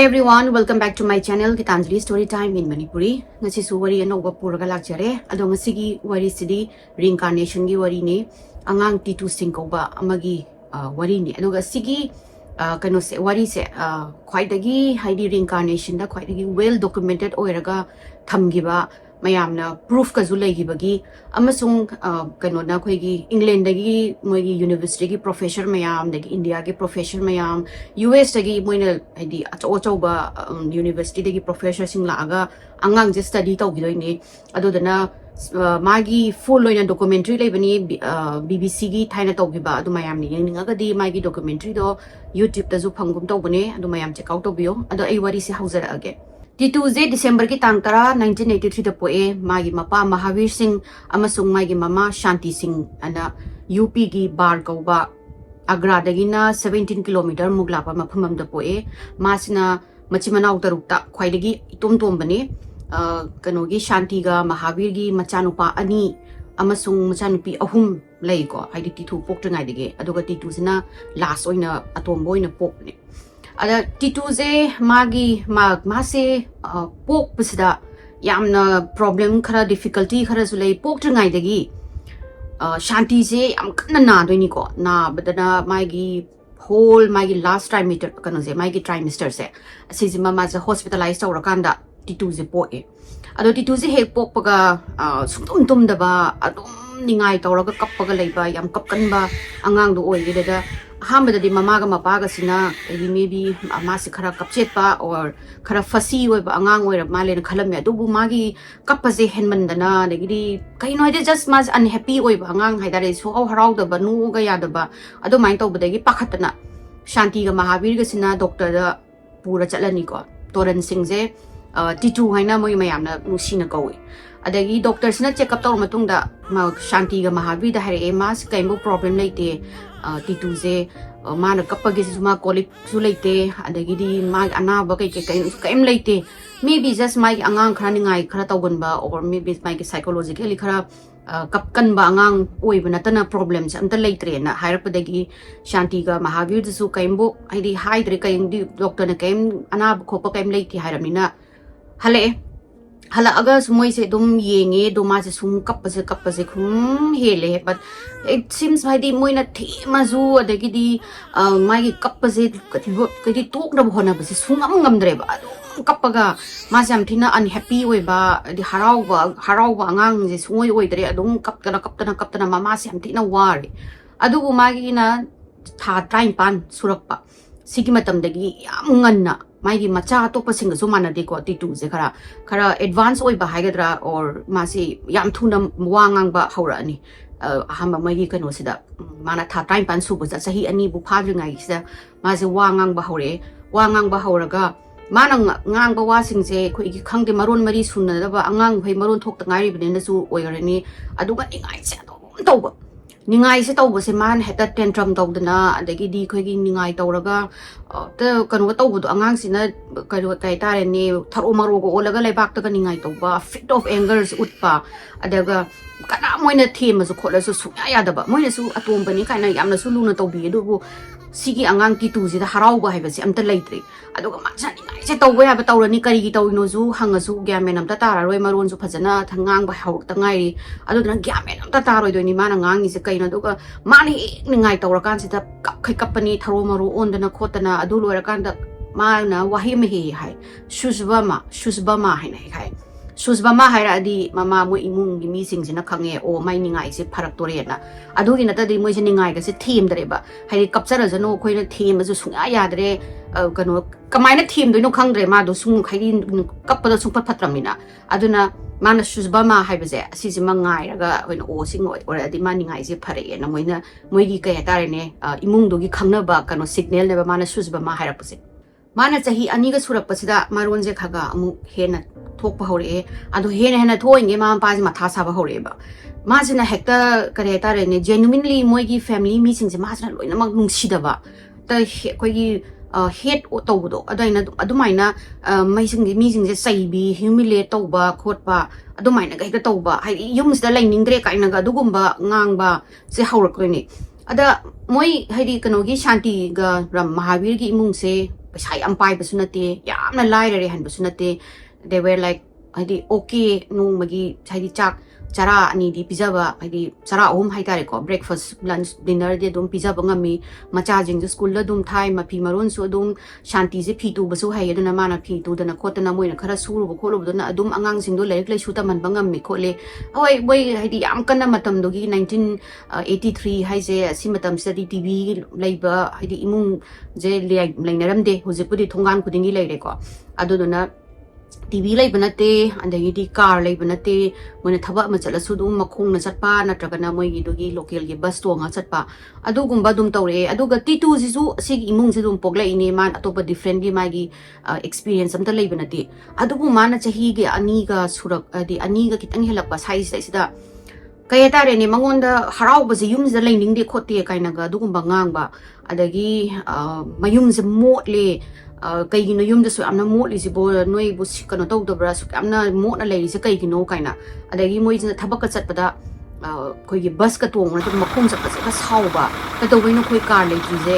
Hi everyone, welcome back to my channel Gitanjali Story Time in Manipuri. Ngasi su wari anoba puraga lakjare. Ado ngasi gi wari sidi Reincarnation gi wari ne angang Titu Singh Toran amagi wari ne. Ado sigi kano se wari se quite dagi haidi Reincarnation da quite dagi well documented oiraga thamgiba mayamna proof ka zulai gi bagi amasung kano na khoi gi England dagi moigi university gi professor mayam dagi India gi professor mayam US dagi moina haidi acho ba university dagi professor sing laga angang je study taw gidoi ni adodana magi full loina documentary leibani BBC gi thaina taw giba adu mayam ni yengninga di magi documentary do YouTube ta zu phangum taw bane adu mayam check out biyo adu ai wari se hauzara age Titu December ki tang tara 1983 da poe magi mapa Mahavir Singh amasung magi mama Shanti Singh ana UP gi bar kauba Agra dagina 17 km muglapa maphamam da poe masina machimana utarukta khwaidagi itom tom bane kanogi Shanti ga Mahavir gi machanupa ani amasung machanupi ahum lei ko haidi Titu poktangai dige aduga Titu sina last oina atom boina pokne ada Titu ze magi mase pok pasida yamna problem khara difficulty khara sulai pok tngai dagi Shanti ze am kana na doi ni ko na badana magi whole magi last trimester kana ze magi trimester se asizima ma ze hospitalized awrakanda Titu ze poe ado Titu ze hek pok paga sumtum da ba adum ningai tawraga kappaga leiba yam kapkan ba angang do oige da hamba di mama ga mapa ga sina maybe ama se khara kapchet pa or khara fasi oi ba angang oi ra male na khalam me dubu magi kappa je henman dana degi kai no just mas unhappy oi ba angang haidare so harau da ba nu ga ya da ba ado main to badagi pakhatna Shanti ga Mahavir ga sina doctor da pura chalani ko Toran Singh je Titu haina moi mayam na musina ko adagi doctor sina check up taw matung da Shanti ga Mahavir da hare mas kaimbo problem leite Titu ze mana kapagi suma kolik su leite adagi di mag anaba kai kaim leite maybe just my angang khara ningai khara tawgon ba or maybe my psychologically khara kapkan ba angang oi banatana problems amta leitre na hairapadagi Shanti ga Mahavir su kaimbo haidi haidre kaim di doctor na kaim anaba khopa kaim leite hairamina hale hala aga sumoi se dum yenge doma se sum kapase khum hele but it seems like the moina thema zu adagi di magi kapase kati tok na bhona base sungam ngamdre ba kappaga masam thina unhappy oi ba di harau ba angang je sungoi oi dre adum kaptana mama sam thina wari adugu magi na tha train pan surakpa sigi matam dagi yam nganna magi macha to pasing so mana de ko Titu je khara advance oi ba haigadra or masi yam thuna wangang ba haura ni ahamba magi kano sida mana tha time pan su ba sahi ani bu phadringai sida masi wangang ba hauraga mana ngang ba wasing je khoi gi khangde maron mari sunna da ba angang phai maron thok ta ngai bine na su oirani aduga ingai se to ba ningai se tawba se man heta tantrum tawdana adagi di khoi gi ningai tawraga ta kanu ga tawbu angang sina kanu kai tare ni tharo maro go olaga leibak ta ningai tawba fit of anger utpa adaga kana moina thema su khola su suya ya daba moina su atom bani kana yamna su luna tawbi du sigi angang Titu ji da harau ba haiba se amta leitre aduga macha ningai se tawba ya ba tawrani kari gi tawino zu hanga su gyamen amta tara roi maron su phajana thangang ba haur ta ngai adudana gyamen amta taroi doini mana ngang ni se kaina duga mani ningai tawrakan sita kapani tharo maro ondana khotana adu lorakanda mana wahim he hai shusbama hai Susbama haira di mama mo imung gi mi sing sina khange o mai ningai se pharak tore na adu gi nata di mo se ningai ga se theme dare ba hai kapchara jano khoi na theme ju sunga ya dare kano kamai na theme do no khangdre ma do sung khai kappa do sung phatramina aduna mana Susbama hai ba je si ji mangai raga hoina o sing or adi ma ningai se phare na moina moi gi ka tare ne imung do gi khangna ba kano signal ne ba mana Susbama haira puse mana chahi ani ga surak pasida maron je khaga amu hena thokpa hore ado hena thoinge ma pa ji matha sa ba hore ba ma jina hekta kare tare ne genuinely moi gi family mi sing je ma jina loina mak nungsi da ba ta koi gi head to do adaina adumaina mai sing mi sing je sai bi humiliate to ba khot ba adumaina ga hekta to ba hai yum da lai ning dre kai na ga dugumba ngang ba je haurak ni ada moi haidi kanogi Shanti ga ram Mahavir gi imung se sai ampai basunate yamna lairare han basunate they were like haidi okay no magi haidi chak chara ani di pizza ba haidi chara home haitare ko breakfast lunch dinner de dum pizza bangami macha jing school la dum thai ma phi maron so dum shanti je phi tu basu hai aduna mana phi tu dana khotana moina khara suru bo kholo dana adum angang sing do lerik le su ta man bangami khole oi boy haidi am kana matam do gi 1983 hai je si matam study tv leiba haidi imung je leinaram de hujipudi thongan khudingi leire ko aduduna TV lai banate andagi car lai banate moina thaba ma chala su dum makhong na chatpa natragana moi gi dogi local gi bus to nga chatpa adugumba dum tawre aduga Titu jisu sig imung se dum pogla ine man atopa different gi magi experience amta lai banate adugu mana chahi ge ani ga surak adi ani ga kitang helakpa size sai sida kaya tare ne mangonda harau ba se yum se lai ning de khote kaina ga adugumba ngang ba adagi mayum se motle kaigino yum da su amna mo li sibo noi bu sikano taw da bra su amna mo na lai se kaigino kaina adagi moi jina thabak ka chatpada khoi gi bus ka tong na makhong chat ka sau ba ka to wei no khoi car lai ji je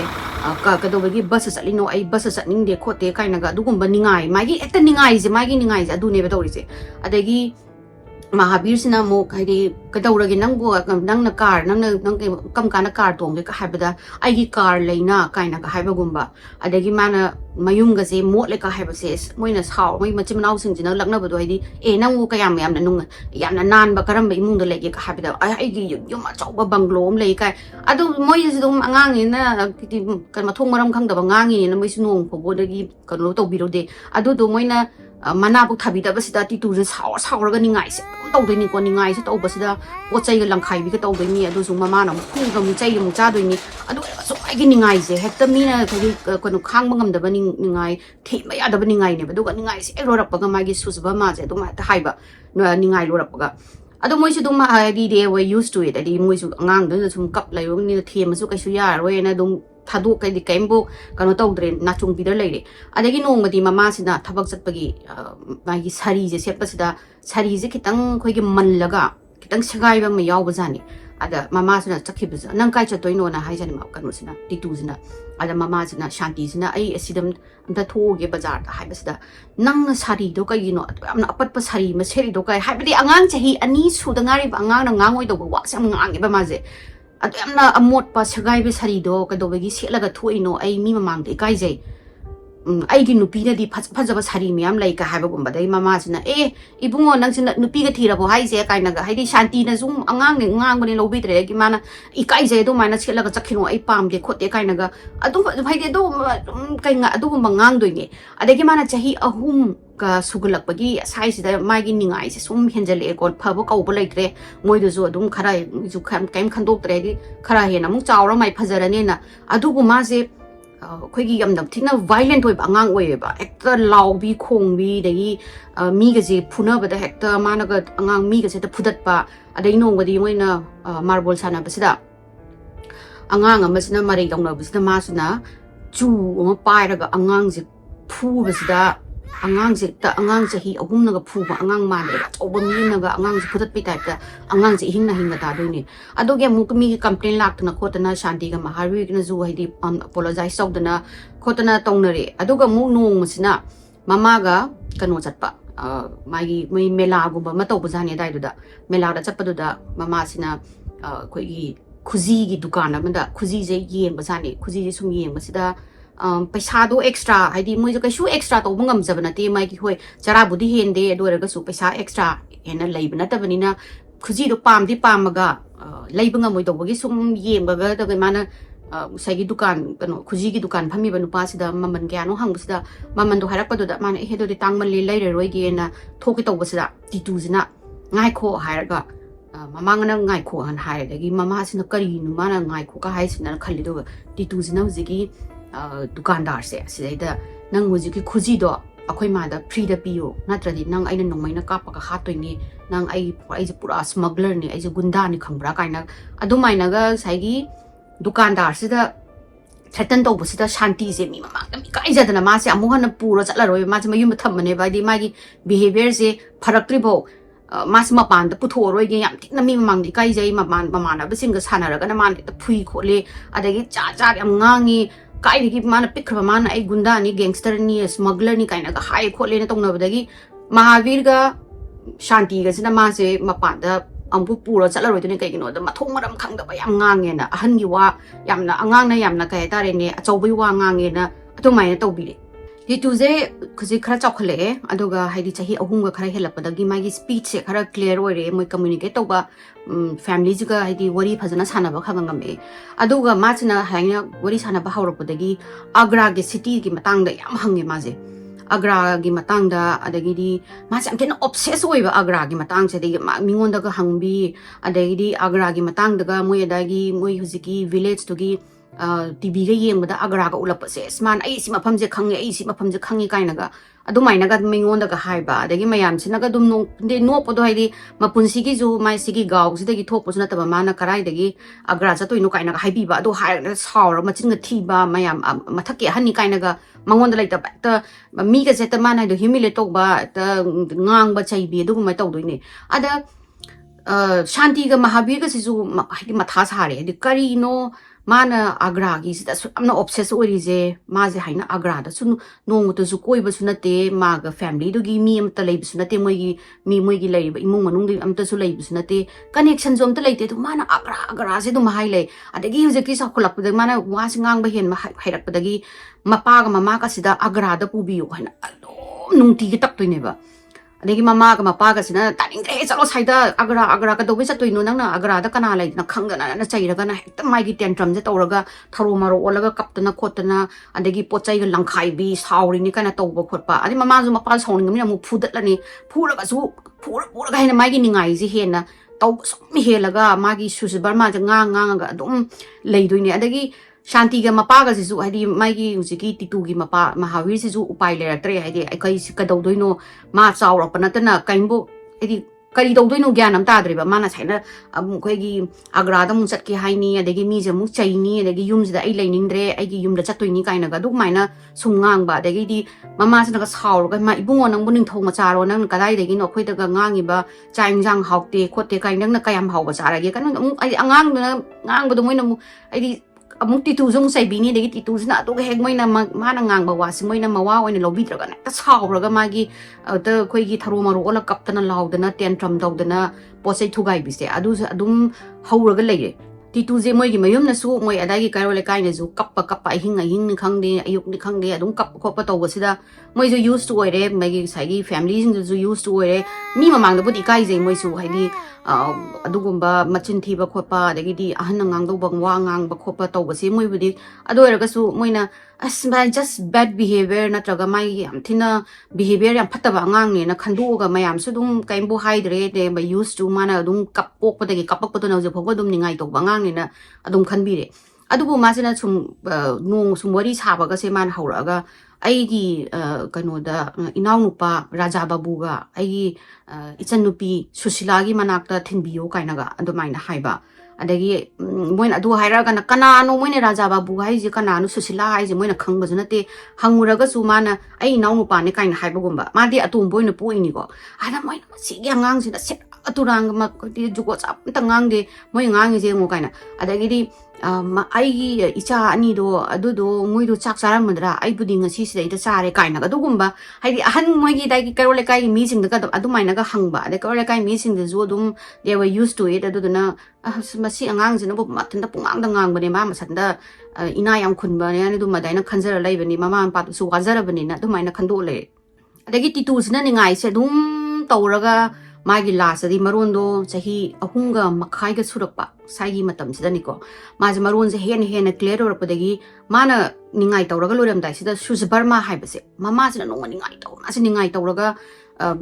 ka do gi bus sa lino ai bus sa ning de khote kaina ga dugum ba ningai magi ekta ningai je magi ningai je adu ne ba tori se adagi Mahabir sina mo kaidi kadawragi nangbo nangna car nang kam kana car tong ka habada ai gi car leina kaina ka haiba gumba adagi mana mayum ga se mo le ka haiba se moina saw moi machim naw sing jina lakna badu ai di e nang ka yam yam na nung yam na nan ba karam ba imung da legi ka habada ai gi yum ma chaw ba banglom lei kai adu moi se dum angang ni na kiti kan ma thong maram khang da ba ngang ni na moi sunong pho bodagi kan lo to biro de adu do moina mana bu thabi da ba sida Titu je saw ga ni ngai se tau doi ni ko ni ngai se tau ba sida po chai ga langkhai bi ka tau doi ni adu su mama na khu ga mu chai mu cha doi ni adu so ai gi ni ngai se hekta mi na ko no khang bangam da ba ni ngai thi ma ya da ba ni ngai ne ba du ga ni ngai se ro rak pa ga ma gi su ba ma je du ma ta hai ba no ni ngai lo rak pa ga adu moi su du ma di de we used to it adi moi su ngang da sum kap lai ro ni the ma su kai su ya ro na dum thadu kai di kaimbo kano tawdre na chung bidar leire adagi nong madi mama sina thabak chatpagi magi sari je sepa sida sari je kitang khoi gi manlaga kitang sagai ba ma yaw bajani ada mama sina chakhi baza nang kai chatoi no na hai jani ma kanu sina Titu sina ada mama sina shanti sina ai asidam amta thoge bazar da hai basida nang na sari do kai no amna apat pa sari ma seri do kai hai badi angang chahi ani su da ngari ba angang na ngangoi do wa sam ngang ba ma je adu amna amot pa sagai be sari do ka do bagi selaga thoino ai mi mamang de kai jai ai gi nupi na di phajaba sari miam lai ka haba gumba dai mama sina ibungo nang sina nupi ga thira bo hai je kai na ga hai di shanti na zum angang ne ngang bani lobi tre gi mana i kai jai do mana selaga chakhino ai pam de khote kai na ga adu bhai de do kai nga adu gumba ngang doi ne adagi mana chahi ahum ka sugulak bagi sai sida magi ningai se sum henjale ko phabo ka ubo laitre moi do zo dum khara ju kham kaim khandok tre gi khara he na mu chawra mai phajarane na adu gu ma se khoi gi yam dam thina violent oi angang oi ba ekta lawbi khongbi dagi mi ga je phuna ba da hekta mana ga angang mi ga se ta phudat pa adai nong gadi moi na marble sana ba sida angang ama sina mari dong na ba sida ma sina chu ma pai ra ga angang je phu ba sida angang je ta angang je hi ahum na ga phu ba angang ma le ga choba mi na ga angang je phudat pi type ta angang je hing na ta doi ni ado ge mu mi complaint lak na khotana shanti ga maharwi na zu hai di apologize sau dana khotana tong na re ado ga mu nong masina mama ga kano chatpa magi mai mela gu ba ma tau ba jani dai du da mela da chatpa du da mama sina khoi gi khuji gi dukan amada khuji je yeng ba jani khuji je sum yeng ba sida paisa do extra haidi moi jo kaisu extra to bangam jabana te mai ki hoi chara budi hende do ra ga su paisa extra ena leibna ta bani na khuji do pam di pamaga leibanga moi do bagi sum yeng ba ga da mana sai gi dukan kano khuji gi dukan phami ba nu pa sida maman kya no hang sida maman do harak pa do da mana he do di tangman le lai roi gi na thoki to ba sida Titu sina ngai kho hairaga mama ngana ngai kho han hai da gi mama sina kari nu mana ngai kho ka hai sina khali do Titu sina ji dukandar se sida nang muji ki khuji do akhoi ma da free da piyo natradi nang aina nongmai na ka pa ka ha toi ni nang ai pura smuggler ni ai gunda ni khangbra kaina adu mai na ga sai gi dukandar sida thatan to bu sida shanti se mi mama mi kai ja da na ma se amu han pura chatla roi ma se mayum tham mane ba di ma gi behavior se pharakri bo mas ma pan da putho roi ge yam na mi mang di kai jai ma man na ba sing ga sana ra ga na man ta phui kho le adagi cha yam ngangi kaidagi mana pikraba mana ai gunda ni gangster ni smuggler ni kaina ga hai khole na tongna badagi Mahavir ga Shanti ga sina ma se mapanda ampu pura chala roi ni kaigino da mathong maram khang da ba yam ngange na ahan gi wa yamna angang na yamna kai tare ne achaubai wa ngange na atumai na tawbire Titu ze kuzi khara chawkhale aduga haidi chahi ahum ga khara helappadagi magi speech se khara clear oire moi communicate tawba family jiga haidi wari phajana sanaba khagangame aduga machina haina wari sanaba hawrappadagi Agra ge city gi matang da yam hange maje Agra gi matang da adagi di mas am tena obsess oiba Agra gi matang se de mingon da ga hangbi adagi di Agra gi matang da moi adagi moi huziki village to gi TV ga yengba Agra ga ulap se sman ai si mafam je khange ai si mafam je khangi kaina ga adumai na ga mingon da ga haiba adagi mayam sina ga dum no de no podo haidi mapunsi gi ju mai sigi gaw si dagi thok posna taba mana karai dagi Agra cha toino kaina ga haibi ba do hai saur machin ga thiba mayam mathake hani kaina ga mangon da laita ta mi ga zeta mana do humiliate tok ba ta ngang ba chaibi du mai taw doine ada Shanti ga Mahavir ga sisu haidi matha sare di kari no mana Agra gi sida amna obsess orize ma je haina Agra da sun nong to su koi ba sunate ma ga family do gi mi am ta lei sunate moi gi lei ba imung manung di am ta su lei sunate connection zom ta leite to mana Agra se do ma hai lei adagi huje ki sa khulak da mana wa singang ba hen ma hairak padagi mapa ga mama ka sida Agra da pubiyo haina alom nung ti gi tak toine ba adagi mama ga mapa ga sina taning re chalo saida Agra ka do bi satoi no nang na Agra da kana lai na khang na na chai ra ga na hekta mai gi tantrum je tawraga tharo maro olaga kaptana khotana adagi pochai ga langkhai bi sauri ni kana tawba khotpa adi mama ju mapa sawning mi amu phudat lani phura ga su phura ga hena mai gi ningai ji hena taw sum helaga magi susu barma ja ngang ga dum leidoine adagi Shanti ga mapa ga sisu hadi mai gi usiki Titu gi mapa Mahavir sisu upai le tre hadi kai sikadau doino ma chawra panatana kaimbo hadi kari dau doino gyan am ta driba mana chaina khoi gi Agra da mu chat ki haini adagi mi je mu chaini adagi yum da ai leining dre ai gi yum da chatoini kaina ga duk maina sungang ba adagi di mama sina ga saur ga ma ibungo nang buning thong ma charo nang kadai dagi no khoi da ga ngangi ba chaing jang haukte khote kai nang na kayam hau ba chara ge kan ai angang na ngang ba do moina mu ai di amuk Titu jong sai bini degi Titu sina to hek moina mana ngang ba wasi moina mawa oina lobi traga na ta sauraga magi ta khoi gi tharo maro ola kaptana laudana tantrum dawdana posai thugai bise adum hauraga leire Titu je moi gi mayum na su moi adagi kairo le kai ne ju kappa hing ni khangde ayuk ni khangde adum kap khopa tawba sida moi ju used to oire magi sai gi family jing ju used to oire mi mamang da budi kai je moi su haidi adugumba machin thiba khopa adagi di ahan ngang do bang wa ngang ba khopa tawba se moi budi adoira ga su moina as by just bad behavior na traga mai am thina behavior yam phataba ngang ne na khandu ga mayam su dum kaimbo haidre de ba used to mana dum kapok padagi kapak patu na je phoga dum ningai to bangang ne na adum khanbire adubu masina sum nong sum wari saba ga se man hauraga aigi kano da inaw nupa Raja Babu ga aigi ichan nupi Susila gi manakta thinbiyo kainaga adumaina haiba adagi moina adu hairaga na kanano moina Raja Babu hai je kanano Susila hai je moina khangba junate hanguraga su mana ai inaw nupa ne kaina haiba gumba madi atum boina puini go ada moina si ngang sina set aturang ma ti jugo chap tangang de moi ngang je ngo kaina adagi di ai icha ani do adu do moi do chak saram madra ai buding si si da sare kaina ga dugumba haidi ahan moi gi dai kai role kai mi sing da ka adu mai na ga hangba da ka role kai mi sing da zo dum they were used to it adu na masi angang jina bu mathan da pungang da ngang bane ma masan da ina yang khun ba ne du ma dai na khanjara lai bani mama pa su wazara bani na du mai na khando le adagi Titu sina ni ngai se dum tawraga magi last di marondo chahi ahunga makhai ga surakpa saigi matam sidani ko maji maron je hen clear or padagi mana ningai tawraga loram dai sida Susa Barma haibase mama sina no ningai taw na sini ningai tawraga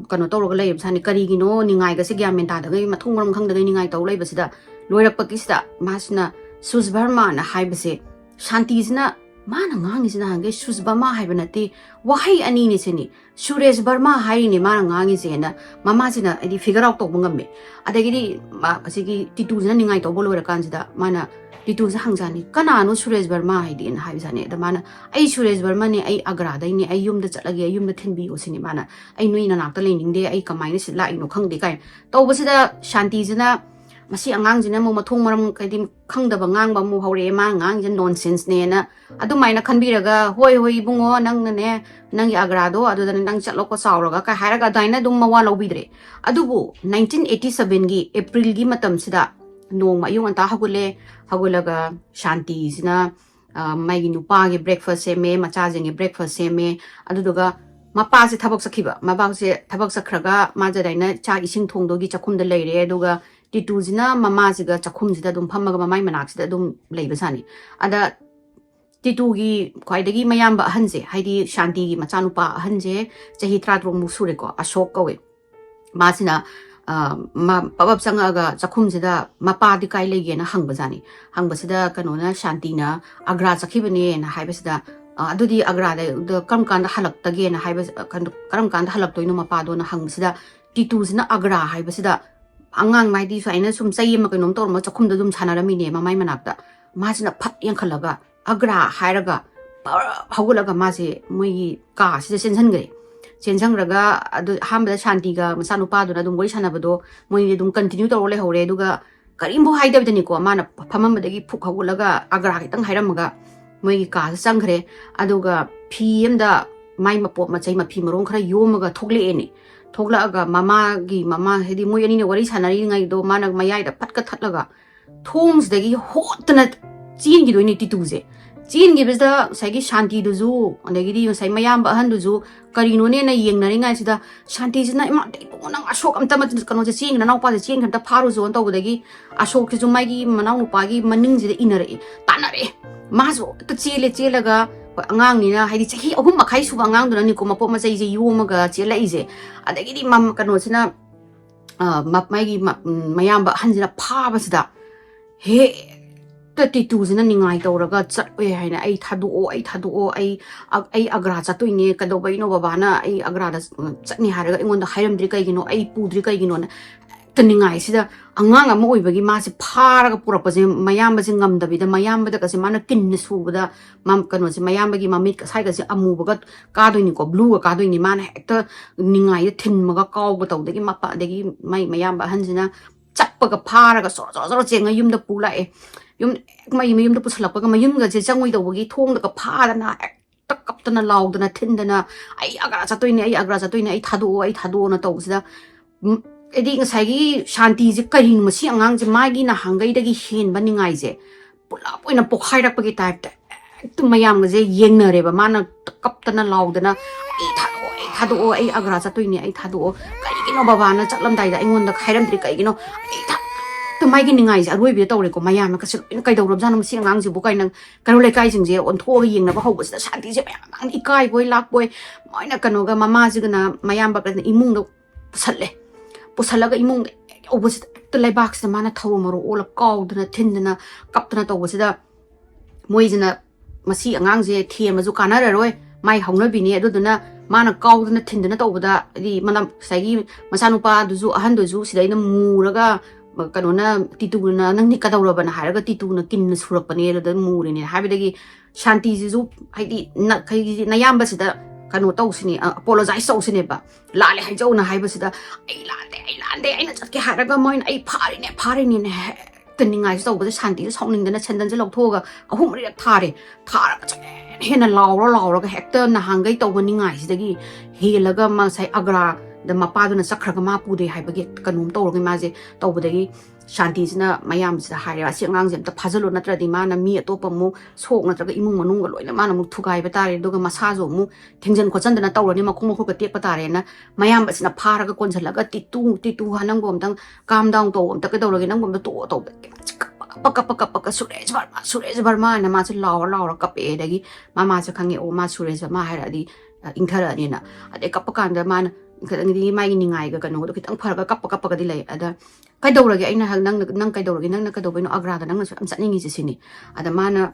kano tawraga lay sani kari gi no ningai ga se gya menta da gai mathung ram khang da gai ningai taw lay basida loirakpa kisida masina Susa Barma na haibase Shanti sina mana ngangi sina hange Susa Barma haibanati wahai ani ni sini Suresh Barma hai ni mana ngangi sina mama sina edi figure out to bungam adagi ma asigi Titu sina ningai to bolo rakan sida mana Titu sa hangjani kana no Suresh Barma hai din hai sane da mana ai Suresh Barma ni ai Agra dai ni ai yum da chalage yum da thinbi o sini mana ai nui na nak ta lening de ai kamai ni sila ai no khang de kai to basida Shanti sina masi angangsina mo mathong maram kaidi khangdaba ngang ba mu hore ma ngang je nonsense ne na adu maina khanbiraga hoi hoi bungo nang ne nang ya agra do adu da nang chatlo ko sawraga ka hairaga daina dum mawa lobidre adubu 1987 gi april gi matam sida nong mayung anta hagule hagulaga shanti sina mai gi nupa gi breakfast se me macha jeng gi breakfast se me adu duga mapa se thabak sakhiba mabak se thabak sakhraga ma jadaina cha ising thongdo gi chakhum da leire aduga Titu zina mama ziga chakhum zida dum phamaga mamai manak sida dum leiba sani ada Titu gi khwaidagi mayam ba hanse haidi shanti gi machanupa hanse chahi 3 mu sure ko ashok kawe masina ma pabab sanga ga chakhum zida mapa di kai lege na hangba jani hangba sida kanona shanti na agra chakhibane na haiba sida adudi agra da kam kan da halak tage na haiba karam kan da halak toino mapa do na hang sida Titu zina agra haiba sida angang mai di so aina sum sai ma kainom tor ma chakhum da dum chanarami ne mamai manakta masina phat yang khalaga agra hairaga hagulaga mase moi ka sida sensan gre sensan raga adu hamba shanti ga masanu pa do na dum goi sanabado moi dum continue tor le hore duga karimbo haidabdani ko mana phamam badagi phuk hagulaga agra kitang hairamaga moi ka sangre aduga pm da mai mapo machai ma phi marong khara yomaga thogle eni thoglaaga mama hedi moi ani ne wari sanari ngai do mana mayai da patka thatlaga thoms dagi hotna chin gi doini Titu je chin gi bizda saigi shanti du zu andagi di sai mayam ba han du zu karino ne na yeng nari ngai sida shanti jina ima de nang ashok amta ma kano je chin na nau pa je chin kan ta pharu zo to budagi ashok ki ju mai gi manau nu pa gi maning je inare tanare mazo to chelaga angang ni na haidi chahi ahum makhai su angang do ni ko mapo ma chai je yomaga chela ije adagi di mam kano sina map mai gi mayam ba hanjina phaba sida he Titu zina ningai tawraga chatwe haina ai thadu ai agra chatoine kadobaino babana ai agra da chatni haraga ingon da hairamdri kaigino ai pudri kaigino na taningai sida angang ama oibagi ma se pharaga purapase mayam ba singam dabida mayam ba da kase mana kinne subada mam kano se mayam ba gi mamit ka sai ka se amu baga ka doini ko blue ka doini mana hekta ningai thin maga kaw ba tawdagi mapa dagi mayam ba hanjina chappaga pharaga so chenga yumda pulae yum mayum da puslappaga mayum ga je changoi dawagi thong da ka phadana hekta kaptana laudana thindana ai agra chatoine ai thadu na tawsida edi ngasai shanti je karing masi angang je magi na hangai dagi hen baningai je pula poina pokhairak pagi type ta tu mayam je yengnare ba mana kaptana laudana ai thadu ai agra chatoine ai thadu kai gino babana chaklam dai da ingon da khairam tri kai gino ai tu mai gi ningai je aroi bi tawre ko mayam ka sil kai dawram jana masi angang je bu kai nang karo le kai jing je on tho ga yengna ba hob sa shanti je mayam nang ikai boy lak boy moina kano ga mama ji na mayam ba ka imung do salle pusalaga imung obus to lebak sa mana thaw maro ola kaudna thindna kaptna to wasida moizina masi angang je thiam ju kanara roi mai hauna bini aduna mana kaudna thindna to bada di manam sagi masanu pa du ju ahan du ju sidaina muraga kanona Titu na nang ni kadawra bana haraga Titu na kin surapane da muri ne habidagi shanti ju haidi na kai na yamba sida kanu tawsini apologize tawsini ba lale haijau na haiba sida ai lande ai na chatke haraga moin ai phari ne taningai tawba shanti sawning dana chandan je lokthoga ahum ri thare hena laura ga hekta na hangai tawba ningai sidagi helaga ma sai agra da mapa do na sakhraga ma pude haibagi kanum tawrga ma je tawbadagi shanti sina mayam sida haira singang jem ta phajalo natra di mana mi atopa mu sok natra ga imung manung ga loina mana mu thugai batare doga masa jo mu thingjan khochan dana tawrani makhung khu ga tek patare na mayam sina phara ga konjalaga titu hanang bom tang calm down to om ta ka dawragi nang bom to paka Suresh Barma na ma se laura kape dagi mama se khange o ma Suresh ma haira di ingthara ni na ade kapakanda man kadang mai ningai ga kanu do kitang pharaga kappa ga dilai ada kai dawragi aina nang kai dawragi nang ka dawbai no agra da nang am saningi sini ada mana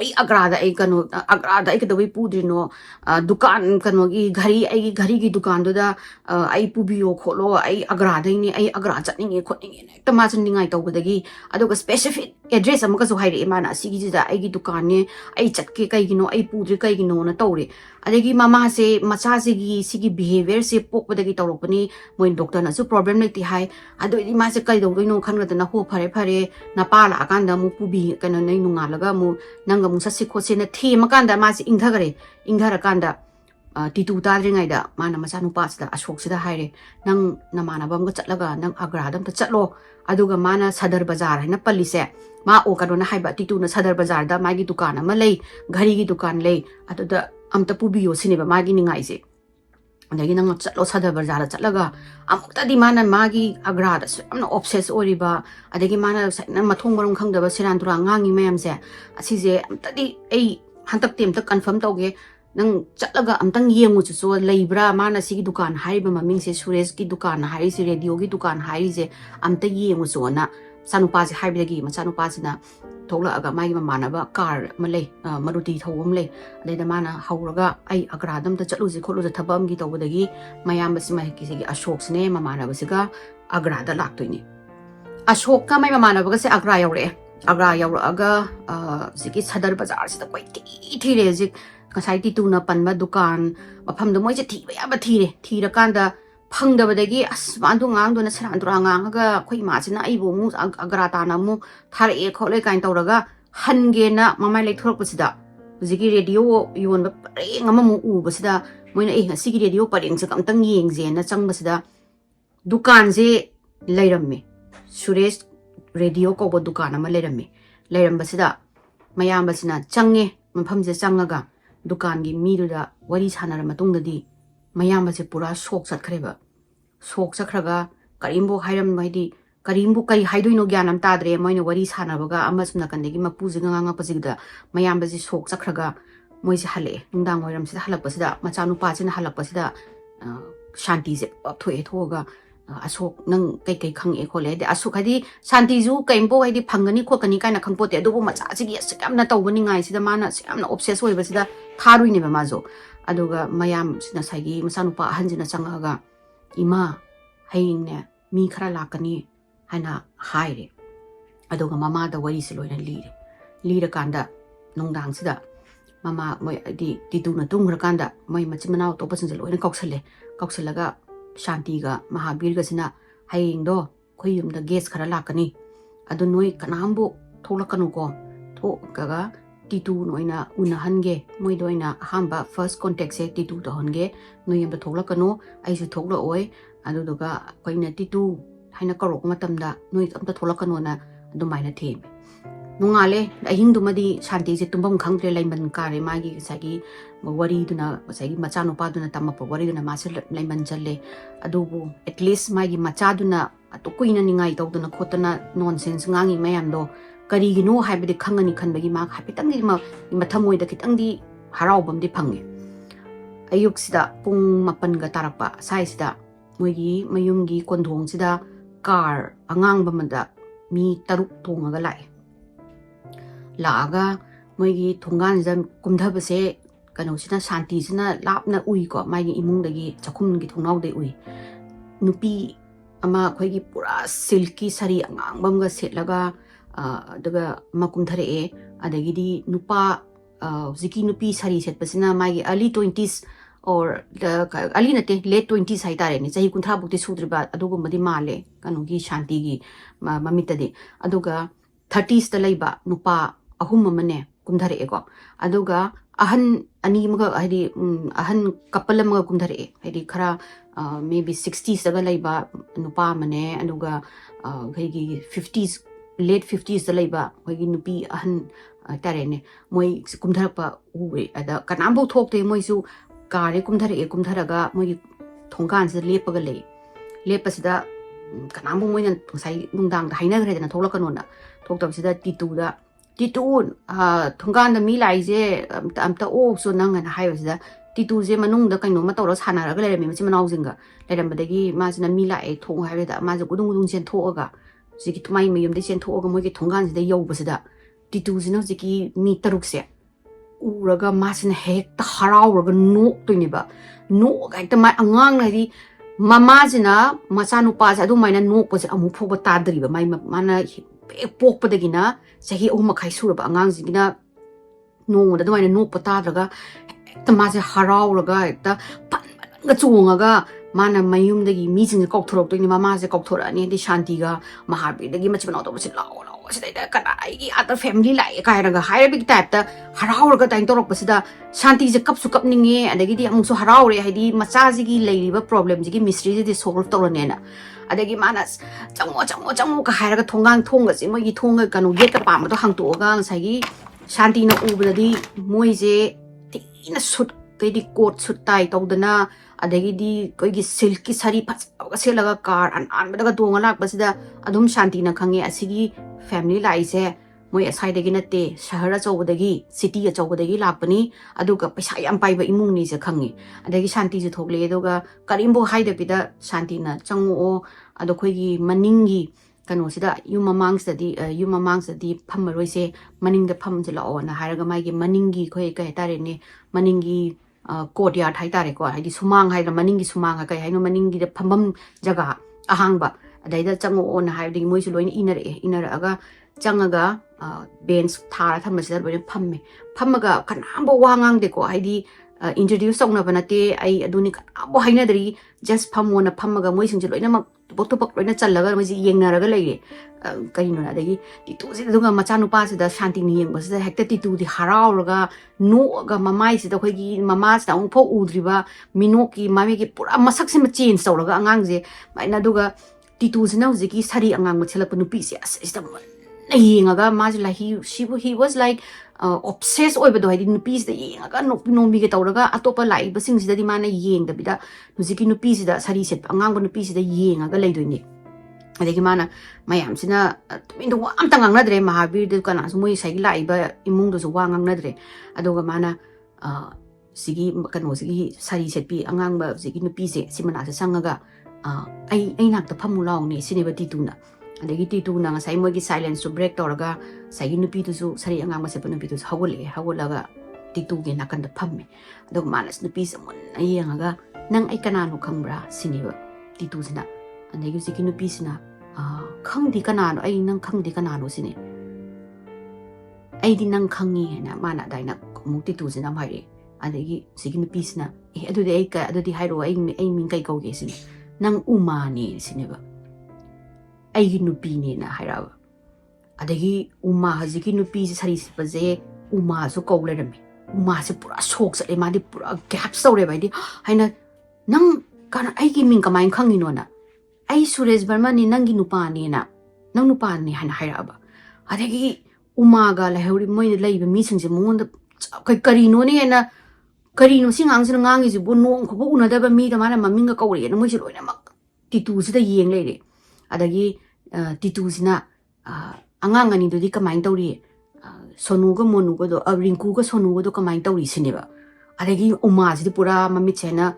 ai agrada ai kanu agrada ai kadawi pudrino dukan kanu gi ghari gi dukan do da ai pubiyo kholo ai agrada ni ai agra chatningi khotningi ne tama chinningai tawbadagi aduga specific address amaka so haire mana asigi da ai gi dukan ne ai chatke kai gino ai pudri kai gino na tawre adegi mama se macha se gi sigi behavior se pokbadagi tawrokpani moin doctor na su problem nei ti hai adu di ma se kai do no khanga na ho phare na pala akanda mu pubi kana nei nunga laga mu nanga mu sasi khose na thema kanda ma si ingthara kanda titu tadringai da mana macha nu pas da ashok sida haire nang namana bam ga chatlaga nang agra dam ta chatlo aduga mana sadar bazar haina palise ma o kadona haiba titu na sadar bazar da magi dukan ama lei ghari gi dukan lei atuda amta pubiyo sineba magi ningai se adagi nang chatlo sadar bazar chatlaga amukta di mana magi agra da amna obsess oriba adagi mana na mathong barong khangdaba siran tura ngangi mayam se asije amta di ei hantak tem ta confirm tawge nang chatlaga amtang yengu chu leibra mana sigi dukan hariba maming se suresh ki dukan hari se radio gi dukan hari se amta yengu chu na sanupa se haibidagi machanupa sina thokla aga mai mamana ba car malai maruti thawum le leida mana hauraga ai agradam ta chatlu je kholu je thabam gi tawdagi mayam basi mai ki segi ashok sne mamana basiga agrada laktoini ashok ka mai mamana ba se agra yaure aga sigi sadar bazar sida koi ti re je kasai titu na panba dukan mafam do moi je thi ba ya ba thira kanda phangdabadagi asmandu ngang do na saran tura ngang ga khoi ma china ai bo mu agra ta na mu thare e khole kain tawraga hange na mamai lek thorok pasida jigi radio yon ba pareng ama mu u basida moina e sigi radio pareng se kam tang yeng je na chang basida dukan je leiramme suresh radio ko bo dukan ama leiram basida mayam basina change mafam je changaga dukan gi miru da wari sanara matung da di mayam base pura sok satkreba sok sakraga karimbo hairam maidi karimbo kai haidoino gyanam tadre moina wari sanabaga amasuna kandegi mapuzinga nganga pasigda mayam base sok sakraga moise hale nungdang wairam sida halak pasida machanu pachina halak pasida shanti je apthoe thoga asok nang kai khang e khole de asuk hadi shanti ju kaimbo hadi phangani khokani kaina khangpote adubu macha chigi asamna tawbani ngai sida mana samna obsess hoiba sida tharuine ba majo aduga mayam sina sagi masanupa hanjina changaga ima haingne mi khara lakani haina haire aduga mama da wari se loina lira kanda nongdang sida mama moi di titu na tungra kanda moi machimana to pasin se loina kauksalaga shanti ga mahabir ga sina haingdo khoyum da gas khara lakani adu noi kanambo tholakanu ko thokaga titu noina unahange moi doina hamba first contact se titu to honge noyam da thoklakano ai su thokla oi aduduga koina titu haina karok matamda noi amta tholakano na adumaina them nungale ahing dumadi shanti se tumbam khangtre laiman kare magi sagi wari duna sagi machano pa duna tamma wari duna mase laiman challe adubu at least magi macha duna atukuina ningai tawduna khotana nonsense ngangi mayam do karigino haibadi khangani khanbagi ma haipitangdi ma thamoi da kitangdi haraubam di phange ayuk sida pung mapan ga tarakpa sai sida moigi mayumgi kondhong sida car angang bamada mi taruk thongaga lai laaga moigi thongan jam kumdhabase kano sina shanti sina lapna ui ko magi imung dagi chakhum gi thongnau de ui nupi ama khoigi pura silky sari angang bam ga setlaga daga makum thare e adagidi nupa ziki nupi sari set pasina magi early 20s or early nate late 20s hai tare ni chahi kunthra bukti sudriba adugo madi male kanogi shanti gi mamitade aduga 30s ta laiba nupa ahum amane kumthare e ko aduga ahan ani maga hadi ahan couple maga kumthare e hadi khara maybe 60s daga laiba nupa mane aduga ghagi 50s late 50s da laiba hoigi nupi ahan tare ne moi kumtharpa uwe ada kanambo thokte moi su kare kumtharaga moi thongkan se lepaga le lepasida kanambo moi nan sai nungdang da haina gre na tholakano na thoktabsida titu thongkan da mi lai je amta o so nang na haibasida titu je manung da kaino ma tawra sanaraga le mi machi manau jinga leirambadagi ma jina mi lai thong haibeda ma je gudung chen thoaga sigi tumai mayum de chen thoaga moi ki thongkan sida yobasida Titu's Ziki me Tarukse. Uraga Masin Hek, the Harauraga no to niba. No, like the my angang lady. Mamazina, Masano Paz, I don't mind a no was a mupo tadri, but my mana pork padagina, say he omakai suraba anganzina. No, the one no pataga, the Maza Harauraga, the Patungaga, Mana Mayum the meeting the cocktail to Mama's cocktail and the Shantiga, Mahabi, the Gimmich Manoto was low. Other family like a higher big type, the Harauraga Tantoropasida, Shanti is a cup to cup ninge, and the Gidi Amso Harauri, Hidi, Masazigi, labor problems, give mysteries, the soul of Toronena. Adegi manas, Chamoka Haraga Tongang Tongas, Imogi Tonga can get a palm to hang to Ogang Sagi, Shanti no Ubadi, Moise, Tina Sut, Kedi coat sut tight, Odana. Adegi Kogi silky sari pats Silaga car and Anbadaga Dongalak Basida Adum Shantina Kangi Asigi family lies Moy aside again at day Shaharas over the gi city at over the gi lapani Aduka Pisayam Piba Imuni is a Kangi Adegi Shanti Togle Doga Karimbo Hide Pida Shantina Chango Adokogi Maningi Kanosida Yuma Mangs the deep Pamaroise Maning the Pamzilla and Haragamagi Maningi Koeka Tarene Maningi courtyard Haitareko, I did Sumang Hide Maningi Sumanga, I know Maningi the Pamam Jaga, a hangba, a data Chango on hiding Moisulo inner aga, Changaga, Bains Tar Thamasel with Pamme, Pamaga, Kanambo Wangang deco, I introduce Song of Anate, I adunik Bohinadri, just Pam one a Pamaga Moisin Jelena, Botopok Renata was young Naraga lady. Kaino Dagi, Titu Machano Pass the Shanti was the hectati to the Harauraga, no Mamais the Hogi, Mamas, the Unpo Udriba, Minoki, Mamiki, Masaxim chain, Soraga, Angangze, my Naduga, Titu's now Ziki, Sari Angang with Telepanupisias. Is the Yingaga, Majla, he was like obsessed over the I didn't piece the Yingaga, no big Tauraga, Atopa like, but since the demand a ying the bida, Nuziki no piece that Sari said, Angang no piece the Yingaga lady. Adegimana, Mayam Sina, into one tongue another, Mahabir, the Canas, Moy Sai, but Imundos Wang another, Adogamana, Sigi, Macanosigi, Sari said, P. Anganga, Zigino Pise, Simona Sangaga, I not the Pamulong, Cineba Tituna. And the Gitituna, Saimogi silence to break Torga, Sagino Pitu, Sari Angama Sepanupitus, Hawalaga, Titugi Nakan the Pummy, Dogmanas, the piece of one, Ayangaga, Nang Icanano Cambra, Cineva, Titusina. And they use the Kinu Pisina, Kang di Canano, I nang Kang di Canano sine. I did nang Kangi and a mana dina multitudes in Amari, and they Sigin Pisna, do the Aka, do the Hiro aiming Kaiko gasin, Nang Umani sineva. I no pini na Hirawa. Adagi Uma has the Kinu Pis Haris Paze, Uma so called me. Uma se pura soaks at a madi pura gap story by the Hina Nang can I give me Kamain Kanginona. I Suresh Barmani Nangi Nupani na Nupani Han Hiraba. Adegi Umaga, like how reminded labor meetings among the Carinoni and a Carino sing Angang is Bono, Kuna never meet a man Maminga Kori and Mushro Titus the young lady. Adagi Titusina Angangan into the Kamindori Sonuga Monugo, a Rinkuga Sonugo Kamindori Cineva. Adegi Umaz the Pura Mamichena.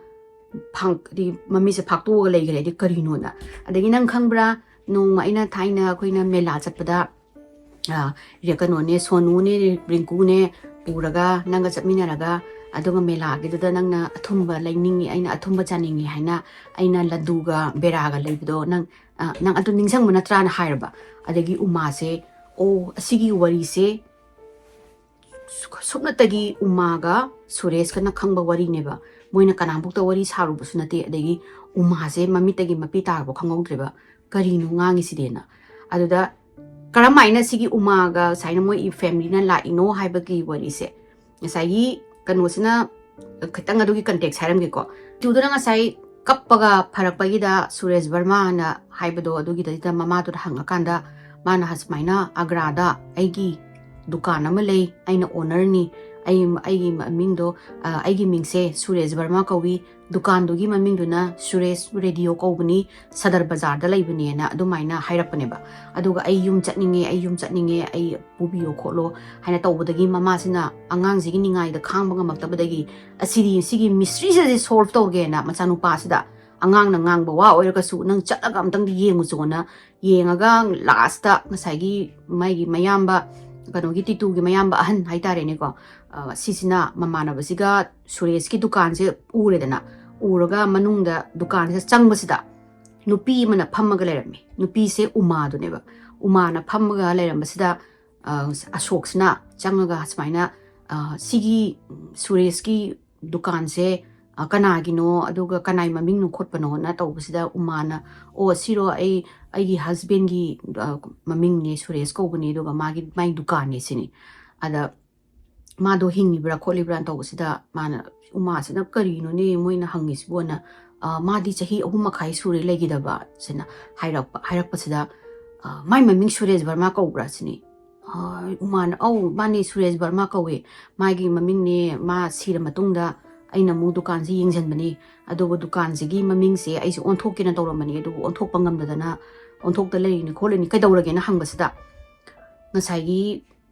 Punk the Mamisa Pakto Lake, the Carinona. And the Inang Kangbra, no Maina Taina, Quina Mela Zapada, Yakanone, Sonune, Brinkune, Puraga, Nangas Minaraga, Adonga Mela, Gidananga, Atumba, Lightning, Aina Atumba Janingi, Haina, Aina Laduga, Beraga, Levido, Nang Atuning Sang Manatran Hireba, Adegi Umase, O Sigi Wari se Subnatagi Umaga, Sures Kana Kamba Wari never. Moina Kanambuk the Wari Saru Busunati, Adegi, Umase, Mamitagi Mapita, Kango Driver, Carino Ngangi Sidena. Aduda Karamina Sigi Umaga, Sinamo family la ino Hibaki Wari se. Yasai Kanosina Katangaduki context Haramiko. Tudanga say Kapaga Parapagida, Sures Vermana, Hibado, Dugita, Mamatu Hangakanda, Mana has Mina, Agrada, Aigi, Dukana Malay, Aina Honorni. I'm Mindo, I giving say Suresh Barmakawi, Dukan Dugi Maminduna, Suresh Radio Kobani, Sadar Bazar, the Labaniana, Domaina, Hirapaneba. Aduga Ayum Chatninge, I Pubio Kolo, Hanato, the Gimamasina, Angang Zigininga, the Kambang of Tabadagi, a city Sigi mysteries is solved again, Matsanu Pasida, Angang Nang Bawa, or Kasu, Nang Chatagam Tang the Yemuzona, Yengagang, Lasta, Masagi, Mayamba. kanogi Titu gi mayamba ahan haitare ne ko sisina mamana basiga Suresh ki dukan se ure dana uraga manungda dukan se changbasida nupi mana phammaga lerami nupi se uma do neba uma na phammaga lerambasida Ashoksna changaga smaina sigi Suresh ki dukan se kanagino aduga kanai maming nu khotpano na tawbasida umana o siro ai husband gi maming ne Suresh ko bani aduga magi mai dukan ne sini ada ma do hingi bra kholi bra tawbasida mana uma sina karino ne moina hangis bona ma di chahi ahuma khai sure legidaba sina hairak pasida mai maming Suresh Verma ko bra sini umana au mani Suresh Verma ko we magi maming ne ma sira matungda aina mu dukan si yingjan bani adugo dukan si gi maming se ai on thok kina tawramani adugo on thok pangam dadana on thok ta lei ni kholeni kai dawrage na hangbasida ngasai gi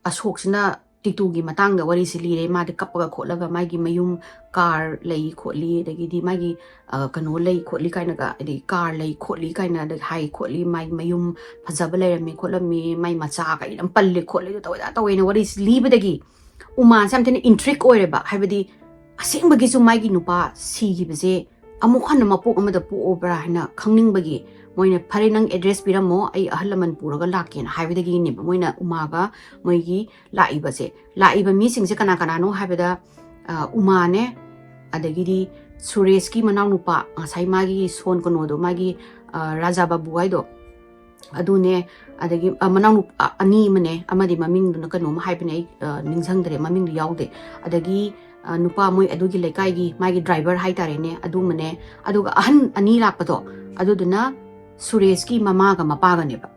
Ashoksina Titu gi matang da wari si lire ma de kappaga kholaga magi mayum car lei kholi dagi di magi kano lei kholi kaina ga di car lei kholi kaina da hai kholi mai mayum phajaba lerami kholami mai macha ka idam palle kholi da tawena wari si liba dagi uma samtene intrigue oireba haibadi asing bagi su mai gi nupa si gi bese amuk han mapok amada pu obra hina khangning bagi moina phare nang address piramo ai ahlaman puraga laken haibidagi ni moina umaga moigi laiba se laiba mi sing se kana kana no haibida uma ne adagi di Suresh ki manaw nupa ngasai magi son kono do magi Raja Babu ai do adune adagi manaw ani mane amadi maming do kano ma haibine ningsang dre maming do yaude adagi nupa moi adugi lekai gi magi driver haitare ne adu mane aduga ahan ani lapado aduduna Suresh ki mama ga mapaga neba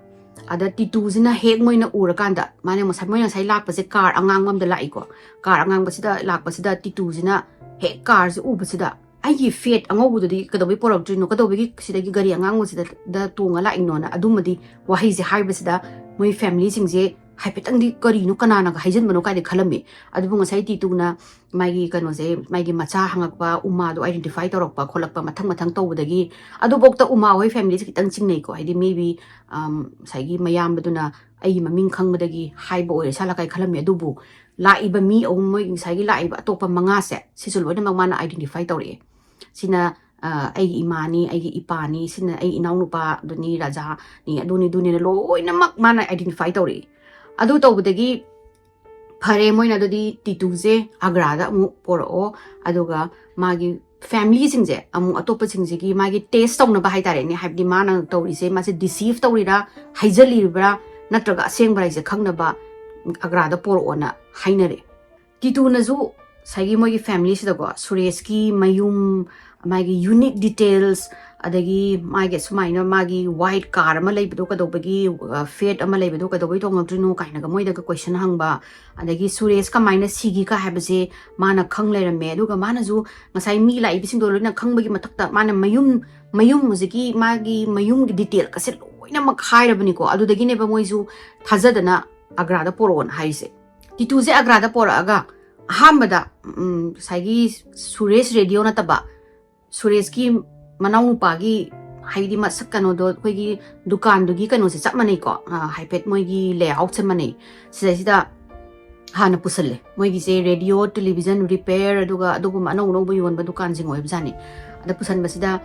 ada Titu zina hek moina urakanda mane mosai moina sai lakpase car angang mamda laiko car angang basida lakpasida Titu zina hek car se ubasida ai fet angobu di kadobi porak trino kadobi sida gi gari angang sida da tunga la inona adumadi wahi se haibasida moi family singje haipetang di kari no kanana ga haijan bano kai de khalami adubu ngasai Titu na magi kano se magi macha hangakpa uma do identify torokpa kholakpa mathang tawbudagi adu bokta uma hoi family se kitang chingnei ko haidi maybe saigi mayam baduna ai maming khangmadagi haiba oi sala kai khalami adubu laiba mi o moi saigi laiba topa manga se sisul loina magmana identify tawre sina ai imani ai ipani sina ai inaunupa duni raja ni aduni duni loina magmana identify tawre adu tawbudagi phare moina dodi Titu se Agra da mu poro aduga magi family singje amu atopa singje gi magi taste tawna ba haitare ne habdi mana tawri se ma se deceive tawrira haijali bra natraga seng bra se khangna ba Agra da poro na hainare Titu na zu sagi mogi family se da go Suresh ki mayum magi unique details adagi magi sumaina magi white car ama leibedo kadobagi fate ama leibedo kadobagi tongtrino kaina ga moida ga question hangba adagi Suresh ka maina sigi ka habase mana khang lerame aduga mana ju ngasai mi lai bising do loina khangbagi mathakta mana mayum muziki magi mayum gi detail ka se loina mak hairabani ko adudagi ne ba moisu thajadana Agra da poron haise Titu se Agra da poraga ahambada sagi Suresh radio na taba Suresh ki manaw pagi haidi masak kano do koigi dukan dugi kano se chap manai ko haipet moigi layout se manai sida hana pusalle moigi se radio television repair aduga manaw no buyon ba dukan sing oi bjani ada pusan basida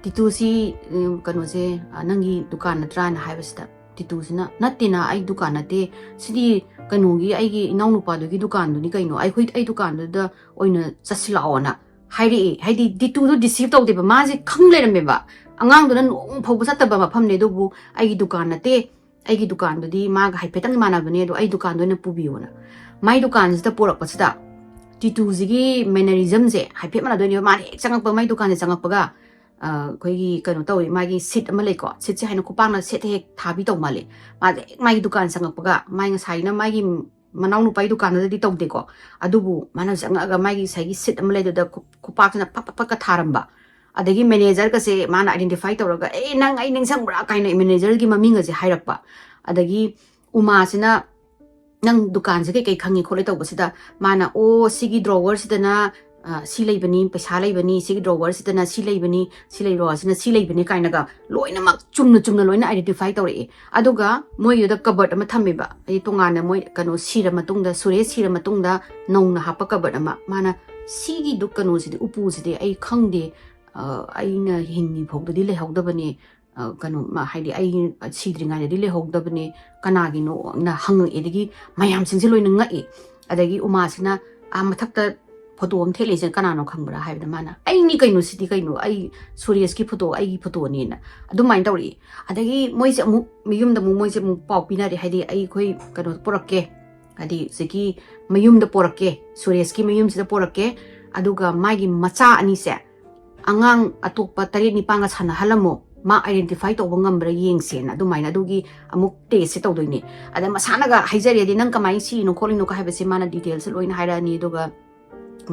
Titu si kano se nangi dukan na tran haibasida Titu sina natina ai dukan nate sidi kano gi ai gi inaw nupa dugi dukan duni kaino ai khoi ai dukan da oina chaslaona hairi haidi Titu do deceive tawde ba maje khang lerame ba angang do na no phau basata ba mafam ne do bu ai gi dukan nate ai gi dukan do di ma ga haipetang mana bane do ai dukan do na pubiyo na mai dukan sta porak pasida Titu zigi mannerism je haipet mana do ni ma ek changak pa mai dukan je changak pa ga koi gi kano tawi ma gi sit ama le ko sit se haino kupang na set hek thabi taw male ma mai dukan changak pa ga mai nga sai na mai gi manaw nu pai dukan da di tawde ko adubu mana sanga ga mai gi sai gi sit ama le da kupak na pak ka tharamba adagi manager ka se mana identify tawraga nang ai ning sang bra kaina manager gi maminga je hairakpa adagi uma sina nang dukan se kai khangi khole tawbasida mana o sigi drawer sidana si leibani paisa leibani si drawer sitana si leibani si leibro asina si leibani kainaga loina mak chumna loina identify tawre aduga moi yoda cupboard ama thameba ai tongana moi kano sira matungda sure sira matungda nongna hapa cupboard ama mana sigi du kano sidi upu sidi ai khangde aina hingi phogdadi le hawdabani kano ma haidi ai sidringa de le hawdabani kanagi no na hang edigi mayam singse loina ngai adagi umasina amathakta photo am thele je kana no khangbra haibda mana ai ni kaino sidi kaino ai suriyas ki photo ai photo ni na adu main tawri adagi moi se mu miyum da mu moi se mu pau pina ri haidi ai khoi kano porakke adi seki mayum da porakke suriyas ki mayum se da porakke aduga magi macha ani se angang atokpa tari ni panga sana halamo ma identify to bangam bra yeng sen adu maina dugi amuk te se to doini ada masana ga haijari adi nang kamai si no calling no ka habe se mana details loina haira ni duga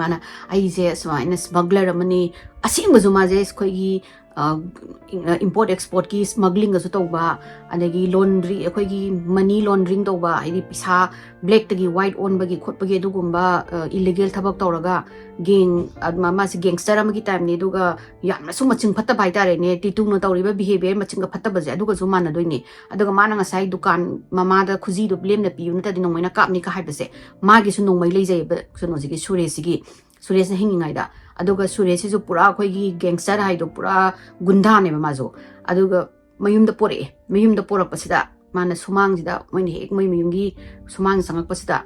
mana ai je swaina smuggler amani asing bazuma je khoi import export ki smuggling asu tawba adagi laundry khoi gi money laundering tawba ai pisa black tagi white on bagi khot bagi dugumba illegal thabak tawraga gang mama si gangster amagi time ni duga yamna su maching phatta bai tare ne titu no tawriba behavior maching ga phatta baje aduga su mana doini aduga mana nga sai dukan mama da khuji do blame na piu na ta dinong maina kap ni ka haibase magi su nong mai leijai ba suno sigi sure sigi sure se hingi ngai da aduga sure se ju pura khoi gi gangster hai do pura gunda ne ma jo aduga mayum da pore pasida mana sumang jida moi ni ek moi mayum gi sumang sangak pasida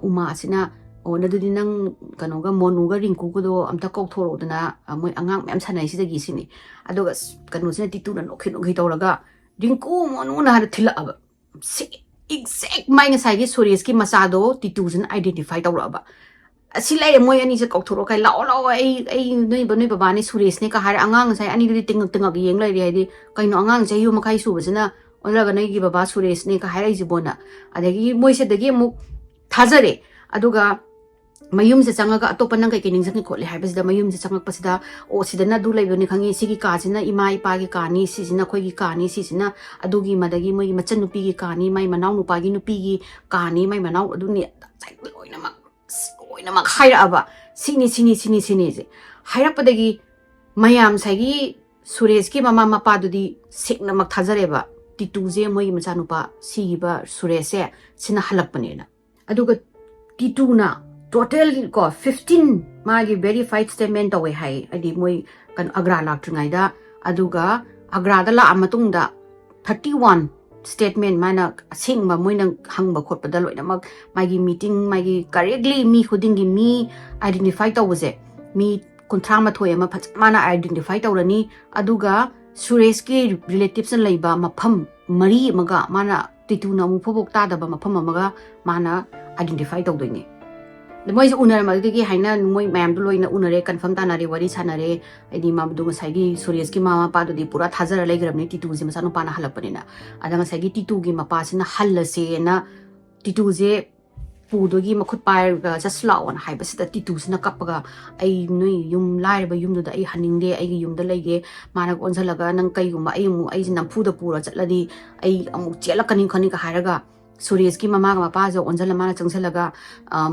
uma asina ona du dinang kano ga monu ga ringku ko do amta kok thoro dana moi angang mem sanai sida gi sini aduga kano sina titu na nokhi tawraga ringku monu na har thila aba exact mai nga sai gi sure ki masa do titu jin identify tawra silai moi ani se kokthoro kai lao ai noi baba ni suresh ne ka har angang sai ani ri ting yeng lai ri ai kai no angang sai yu makai su basina ola ga nei gi baba suresh ne ka har ai jibona adagi moi se dagi mu thajare aduga mayum se changa ga atopa nang kai kening jang khole hai basida mayum se changa pasida o sidana du lai bani khangi sigi ka sina ima ipa gi ka ni si sina khoi gi ka ni si sina adugi madagi moi machan nupi gi ka ni mai manau nupa gi nupi gi ka ni mai manau adu ni loina mak mak haira aba sini je haira padagi mayam sagi suresh ki mama mapa dudi sekna mak thajare ba titu je moi macha nupa si ba suresh se sina halapane na aduga titu na total ko 15 magi verified statement away hai adi moi kan agra lak tringai da aduga agra da la amatung da 31 statement mana sing ma moi nang hang ba khot pada loina mak magi meeting magi correctly mi khuding gi mi identify tawse mi kontra ma thoya ma mana identify tawrani aduga suresh ki relatives an leiba mafam mari maga mana titu na mu phobok ta da ba mafam maga mana identify tawdoini moi unar ma gi haina moi ma'am du loina unare confirm ta na re wari chana re edi ma du sai gi suresh ki mama pa du di pura thajara legram ni titu ji masanu pa na halapani na ada sai gi titu gi mapa sina hallase na titu je pu do gi makhut pa ga jasla on hai basida titu sina kapaga ai noi yum lai ba yum du da ai haning de ai gi yum da lege mana onjalaga nang kai gum ai mu ai jina pu da pura chatladi ai amuk chela kani khani ka haraga suresh ki mama ga pa jo onjala mana changsalaga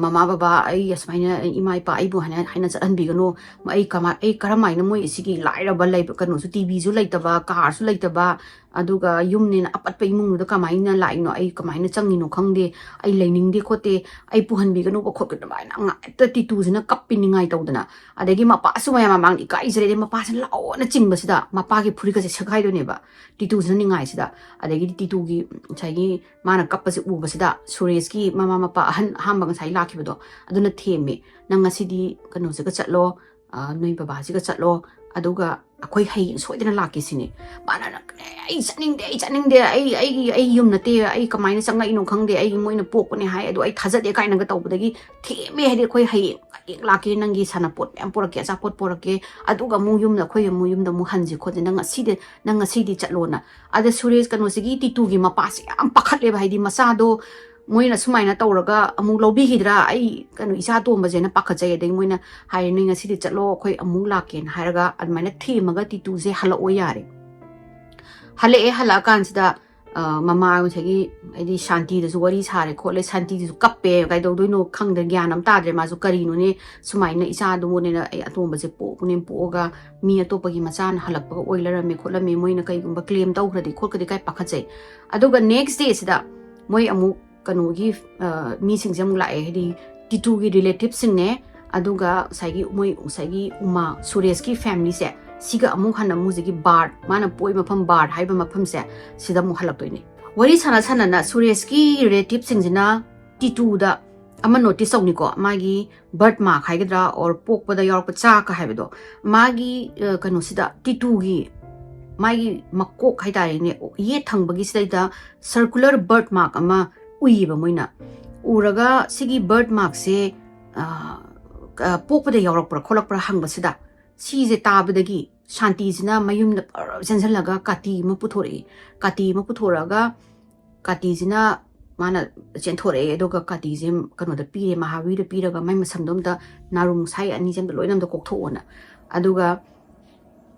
mama baba ai asmaina imai pa ai bu hana haina chan bi gano ai kama ai karamai na moi sigi laira ba lai kanu su tv ju laitaba car su laitaba aduga yumni na apat pa imung da kamai na lai no ai kamai na changi no khangde ai laining de khote ai puhan bi gano ba khot ka mai na nga ta titu jina kappi ni ngai tawdana adagi ma pa su ma mang ni kai jere de ma pa san lao na ching basida ma pa gi phuri ka se sakai do ne ba titu jina ni ngai sida adagi titu gi chagi mana kap ubasida suresh ki mama mapa han hamba ngai laki bado aduna theme nang asidi kanu se ka chatlo noi baba ji ka chatlo aduga akoi hai soidena laki sini bana ai chaning de ai yum na te ai kamai na changa ino khangde ai moina pok ne hai adu ai thajade kai nang ka tawbadagi theme hede khoi hai ek laki nangi sana pot em porake cha pot porake aduga mu yum na khoi mu yum da mu hanji khode nang asidi chatlo na ada suresh kanu sigi titu gi mapasi am pakhatle bai di masa do moina sumaina tawraga amu lobi hidra ai kanu isa to majena pakhajai dei moina hai ninga sidi chatlo khoi amu laken haraga almaina themaga titu je hala o yare hale e hala kan sida mama ngusagi adi shanti da su wari sare khole shanti da su kappe kai do no khang da gyan am ta dre ma su kari no ne sumai na isa do ne na atom ba se po kunim po ga mi atopa gi machan halak pa oiler me khola me moi na kai gumba claim taw khradi khol kadi kai pakha chai aduga next day sida moi amu kanu gi mi sing jam la e di titu gi relatives sing ne aduga saigi moi saigi uma suresh ki family se siga amu hana muzigi bar mana poi mafam bar haiba mafam se sida mu halak toine wari sana sana na suresh ki relatives sing jina titu da ama notice awni ko magi birthmark haigadra or pokpa da yor pa cha ka haibedo magi kanu sida titu gi magi makok haitare ne ye thangbagi sida circular birthmark ama uiba moina uraga sigi birthmark se pokpa da yor pra kholak pra hangba sida si je tabadagi shanti jina mayum na janjan laga kati ma puthora kati jina mana chenthore edoga kati jem kano da pire mahavi da piraga mai masamdom da narung sai ani jem da loinam da koktho ona aduga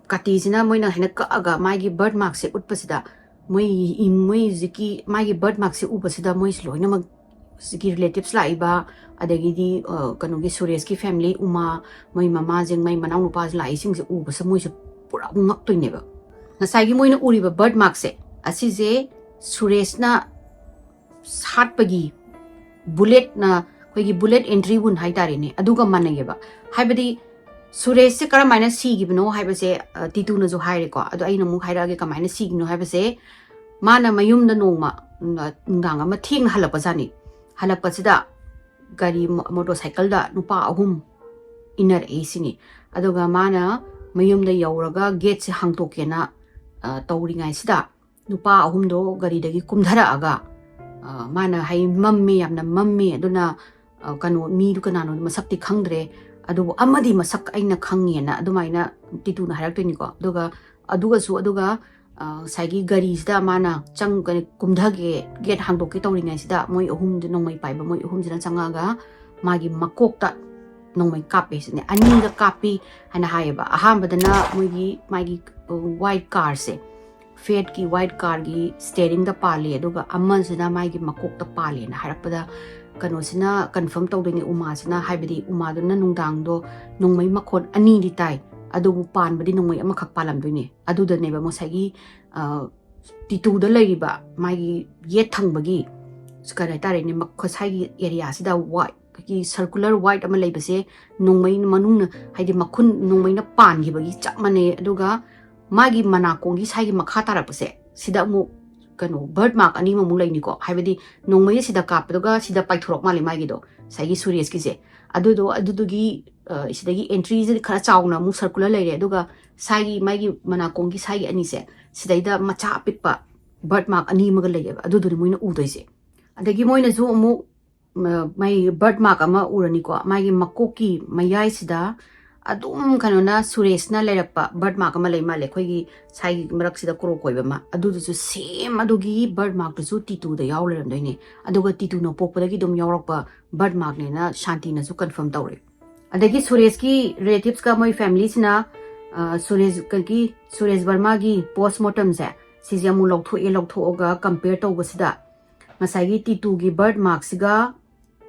kati jina moina hena ka aga magi birthmark se utpasida moi ziki magi birthmark se upasida moi loinam siki relatives la iba adagi di kano gi suresh ki family uma moi mama jeng mai manau nupa la ising se upasa moi se pura ngak toineba nasai gi moina uriba birthmark se asi je suresh na satpagi bullet na koigi bullet entry bun haitare ne aduga manayeba haibadi suresh se karamaina si gibno haibase titu na jo haire ko adu aina mu haira ge kamaina si gino haibase mana mayum da nongma nganga ma thing halapa jani halapa sida gari motorcycle da nupa ahum inner AC ni aduga mana mayum da yauraga gate se hangtokena tawringai sida nupa ahum do gari dagi kumdhara aga mana hai mammi yamna mammi aduna kanu mi du kanano masakti khangdre adu amadi masak aina khangena adumaina titu na haraktoini ko aduga saigi gari sida mana chang kumdhage gate hangdoki tawringai sida moi ahum de nongmai paiba moi ahum jina changaga magi makokta nongmai kape sine ani da kapi hana haiba ahambadana magi white car se Fed ki white car gi steering da pali aduga amma sina magi makokta pali na harapada kano sina confirm tawdini uma sina haibadi uma do na nungdang do nongmai makhon ani di tai adubu pan badi nongmai ama khak palam doine adu da neba mosagi titu da laiba magi ye thangbagi skara tare ne makhosai gi area sida white ki circular white ama laibase nongmai manung haidi makhun nongmai na pan gi bagi chakmane aduga magi manakong gi sai gi makha tarapase sida mu kano birthmark ani mu laini ko haibadi nongmai sida kapadoga sida paithorok mali magi do sai gi suresh ki se adudu gi sida gi entry je khara chauna mu circular laire aduga sai gi magi manakong gi sai gi ani se sida ida macha pikpa birthmark ani maga laye adudu ri moina udoise adagi moina zo mu mai birthmark ama urani ko magi makoki mayai sida adum kanona suresh na lerapa birthmark ama lei male khoigi sai marak sida koro koiba ma adudu su same adugi birthmark su titu da yaw leram doine aduga titu no pokpa gi dum yawrakpa birthmark ne na shanti na su confirm tawre adagi suresh ki relatives ka moi family sina suresh verma gi postmortem se sijamu loktho ga compare to basida masagi titu gi birthmark siga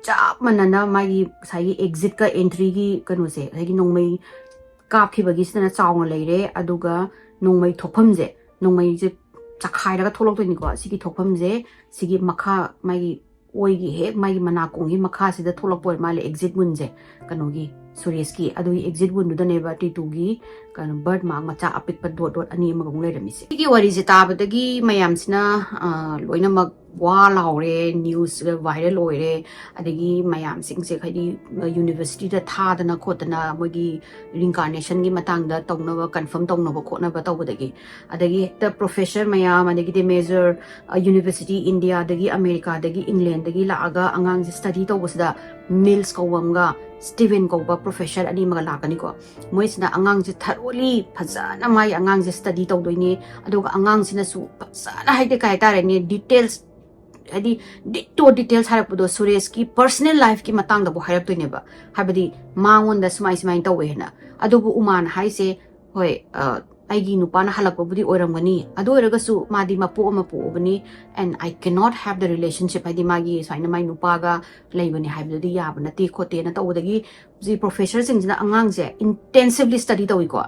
chap manana magi sai exit ka entry gi kanu se hagi nongmai kap khi bagi sina chaung leire aduga nongmai thopam je nongmai je chakhai ra tholok toini ko sigi thopam je sigi makha magi oi gi he magi mana kong gi makha sida tholok poi male exit mun je kanu gi suresh ki adu exit bun du ne ba titu gi kan birthmark macha apik pa dot ani ma gong leire mi se sigi wari je ta badagi mayam sina loina mak wa laure news viral oire adagi mayam sing se khadi university da tha dana khotana mogi reincarnation gi matang da tongna ba confirm tongna ba khotna ba tawdagi adagi the professor mayam adagi the major university india dagi america dagi england dagi la aga angang study tawbasda mills kawamga Steven Koba professor ani maga lakani ko moisna angang je thoroughly phajana mai angang je study tawdoini aduga angang sina su phajana haide kai tare ne details adi details harapdo suresh ki personal life ki matang da bo harap toine ba habadi mangon da smai tawwe na adubu uman haise hoi aigi nupana halakpabudi oiramgani adu oiragasu madi mapo obani and I cannot have the relationship haidi magi saina mai nupaga leibani haibadi yaba nati khote na tawdagi ji professor singna angang je intensively study tawi ko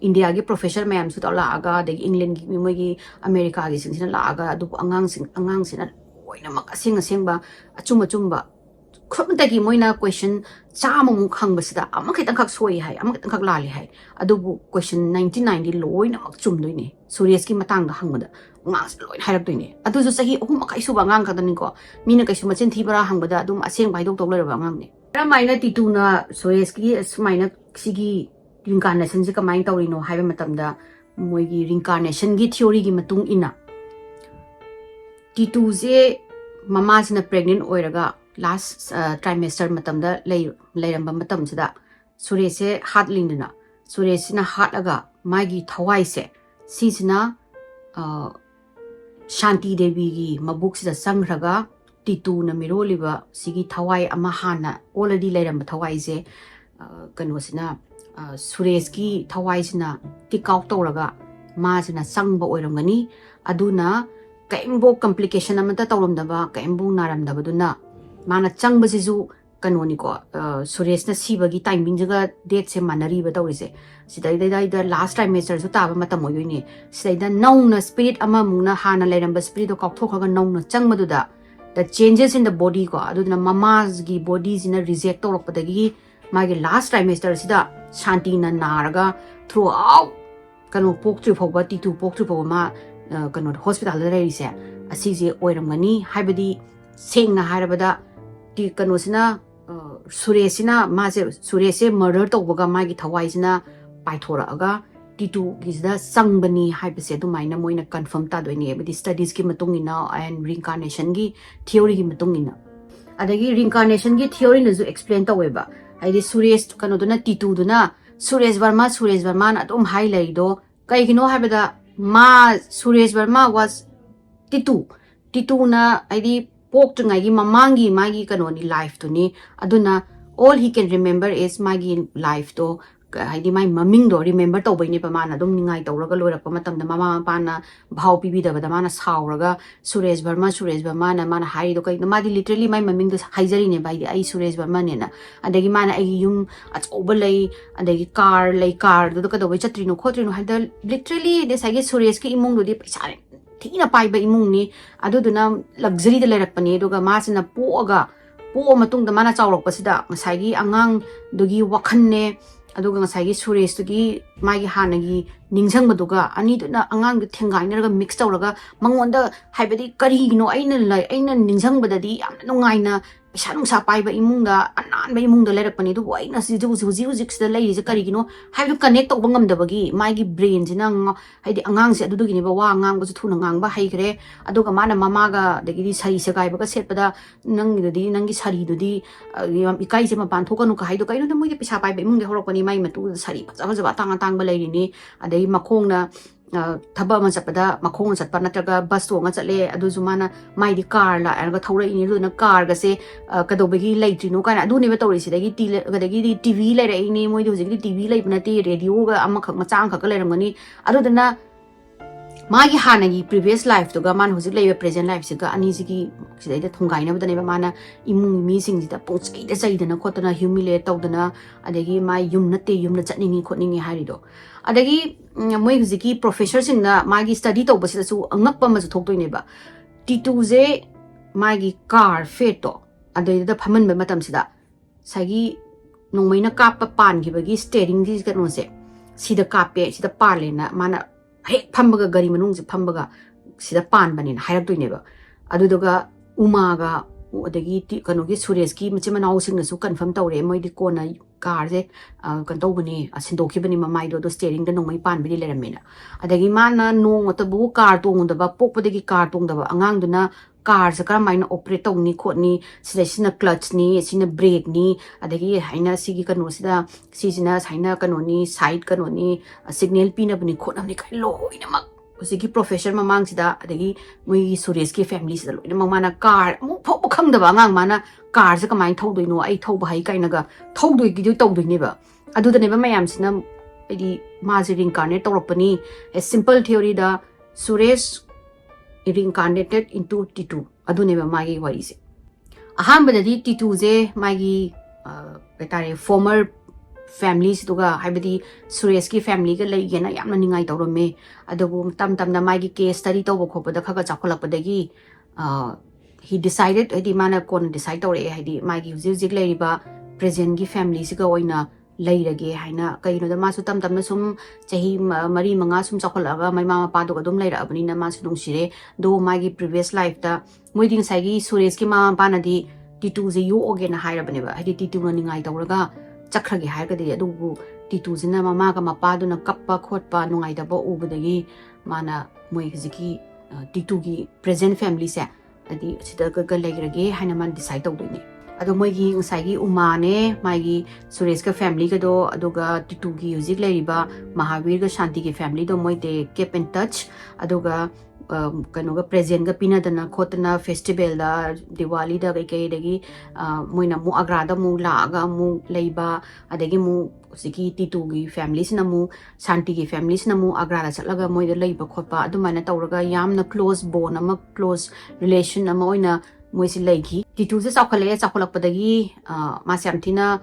India gi professor mayam su tawla aga de England gi mogi America gi singna la aga adu angang sina oina mak asing ba achumba khumtagi moina question chama mu khangbasida amakitang khak soi hai amakitang khak lali hai adubu question 1990 loina mak chumdoine Suresh ki matang da hangmada ngas loina hairak doine adu ju sahi ohum kai su bangang kadani ko mina kai su machin thibara hangbada adum aseng bai dok tok lera bangang ne ramaina Titu na Suresh ki sumaina sigi reincarnation ji kamai tawrino haiba matamda moigi reincarnation gi theory gi matung ina Titu je mama sina pregnant oiraga last trimester matamda leiramba matamsida Suresh hatlingdana Suresh na hatlaga magi thawai se sisina Shanti Devi gi mabuk sida sangraga Titu na miroliba sigi thawai ama hana already leiramba thawai je kanosina Suresh ki thawai sina tikau tawraga ma sina sangba oiramgani aduna kaimbo complication amata tawramdaba kaimbo naramdaba duna mana changbasisu kanoni ko Suresh na sibagi timing jaga date se manari ba tawrise sidai da last trimester su taba matam oyoine sidai da nauna spirit ama muna hana leiramba spirit ko thokhaga nauna changmaduda the changes in the body ko aduna mamas gi body sina reject tawrakpadagi magi last trimester sida Shanti na naraga throughout kanu poktri phawba Titu poktri phawba ma kanu hospital da reise asije oiramgani haibadi sengna harabada ti kanosina Sureshina mase Suresh murder tawbaga magi thawaisina paithora Titu gisda sangbani haibase dumaina moina confirm ta doini ebadi studies ki matungina and reincarnation gi theory gi matungina adagi reincarnation gi theory na ju explain taweba haidi Suresh kanoduna Titu duna Suresh Varma na adum highlight do kaigino haibada ma Suresh Varma was Titu na haidi pok to ngai mamangi magi kanoni life to ni aduna all he can remember is magi life to haidi mai maming do remember to bai ni pamana dum ningai tawraga loirakpa matamda mama pana bhau pibi da bada mana sauraga Suresh Varma na mana hai do kai madi literally mai maming do haijari ne bai ai Suresh Varma ne na adagi mana ai yum achobalai adagi car do ka do bai chatrino khotrino haida literally this I guess Suresh ki imung do di paisa Tina paiba imung ni aduduna luxury da lerakpani aduga masina po matungda mana chawrakpasida ngasagi angang dugi wakhanne aduga ngasagi Suresh dugi magi hanagi ningjangbaduga ani duna angang thengainaraga mix tawraga mangonda haibadi karigino aina ningjangbadadi yamna nungaina pisa nungsa paiba imungda ananba imungda lerakpani du waina si huji sida leirije karigino haidu connect tawba ngamdabagi magi brain jina haidi angang se adudugini ba wa angang basu thuna ngangba haigre aduga mana mamaga dagidi sari sagai baga setpada nangi sari dudi ikai je mapan thokanu ka haidu kaino moide pisa paiba imungde horakpani mai matu sari faja tang ba leirini adai makhongna thaba ma chapada makhong chatpa natraga bus to nga chatle adu jumana mai di car la erga thora ini lu na car ga se kadobegi leitrino kana adu ne ba tawri sidagi TV lai rai ni moi di hojigi TV lai bna ti radio ga amma khak machang khak lairamgani adu dana magi hanagi previous life to ga man hojik lai present life se ga ani sigi sidai da thungaina ba dane ba mana imung mi sing da pochai da chai dana khotana humiliate tawdana adagi mai yum na chatningi khotningi harido adagi moi hujiki professor singna magi study tawbasida su angakpa ma ju thoktoine ba Titu je magi car feto adai da phaman ba matam sida sagi nongmaina kappa pan gi bagi steering gi kano se sida kape sida parle na mana hek phambaga gari manung je phambaga sida pan banin hairak toine ba adudoga umaga adagi kano gi Suresh ki machimana singna su confirm tawre moi di kona car je kan tawbani asindokibani mamai do steering da nongmai pan bidi leramena adagi mana nong otabu car tongda ba pokpadagi car tongda ba angang duna car sa karamaina operate tawni khotni sina clutch ni sina brake ni adagi haina sigi kano sina haina kano ni side kano ni signal pina bani khotnamni kai loina mak usigi professor mamang sida adagi moi Suresh ki family sida loina mamana car mu phok khangda ba ngang mana car sa kamai thaudoino ai thauba hai kainaga thaudoi gi tawdoine ba adu da ne ba mayam sina mazi reincarnate tawrapani a simple theory da Suresh reincarnated into Titu adune ba magi wari se ahambadadi Titu je magi betare former families duga haibadi Suresh ki family ga lai gena yamna ningai tawrame adubu tam na magi case study tawbo khopada khaga chakolakpadagi he decided hadi mana kon decide tawre hadi magi hujik leiriba present gi family siga oina leirage haina kaino da masu tam na sum chahi mari manga sum chakholaga mai mama pa do dum leira abani na masu dong sire do magi previous life da moiding sagi Suresh ki mama pa na di Titu je yo oge na haira bane ba hadi Titu na ningai tawraga chakragi haga di adubu Titu jina mama ga mapa do na kappa khotpa nungai da bo ubadagi mana moi hujiki Titu gi present family se adi sida ga leirage haina man decide tawdini ado moigi ngasai umane magi Suresh ka family ka do aduga Titu gi hujik leiriba Mahavir ga Shanti gi family do moi de keep in touch aduga kano ga present ga pinadana khotna festival da Diwali da kai dagi moina mu agra da mu la ga mu leiba adagi mu siki Titu gi families na mu Shanti gi families na mu agra da chatlaga moi da leiba khotpa adumana tawraga yamna close bond ama close relation ama oina moisi leigi Titu se chakolakpadagi masyamthina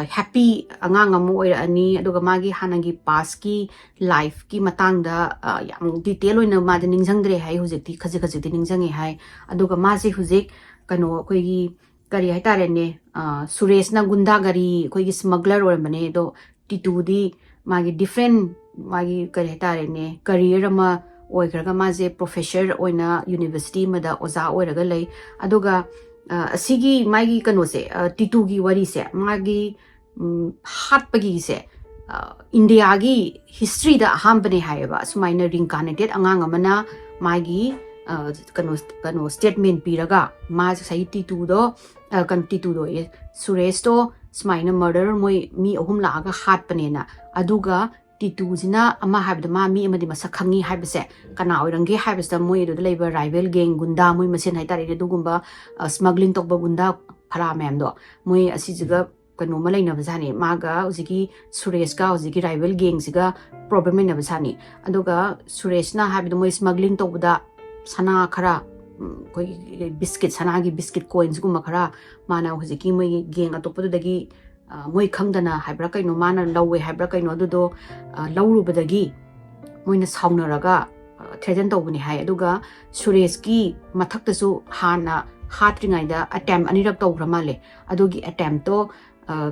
happy angang amu oira ani aduga magi hanangi past ki life ki matang da yam detail oina ma da ningjangdre hai hujikti khaji ningjangi hai aduga maji hujik kano koi gi kari hai tare ne Suresh na gunda gari koi gi smuggler orambane do Titu di magi different magi kari hai tare ne career ama oigraga maje professor oina university mada oza oiraga lei aduga asigi magi kano se Titu gi wari se magi hatpagi se India gi history da hambane haiba sumaina reincarnated angang amana magi kano statement piraga ma sai Titu do Titu do Suresh do sumaina murder moi mi ahum la ga hatpane na aduga Titu jina ama haibda ma mi amadi masakhangi haibase kana oirange haibasta moi do leiba rival gang gunda moi masen haitari de dugumba smuggling tokba gunda phara mem do moi asijiga kano ma leina bajani maga ujigi Suresh ga ujigi rival gang siga problem na bajani aduga Suresh na haibda moi smuggling tokbuda sana khara koi biscuit sana gi biscuit coins gumba khara mana ujigi moi gang atopadu dagi moi khangdana haibra kaino mana lawe haibra kaino adudo laurubadagi moina saunaraga threaten tawbani hai aduga Suresh ki mathaktasu hana hatringai da attempt anirak tawra male adugi attempt to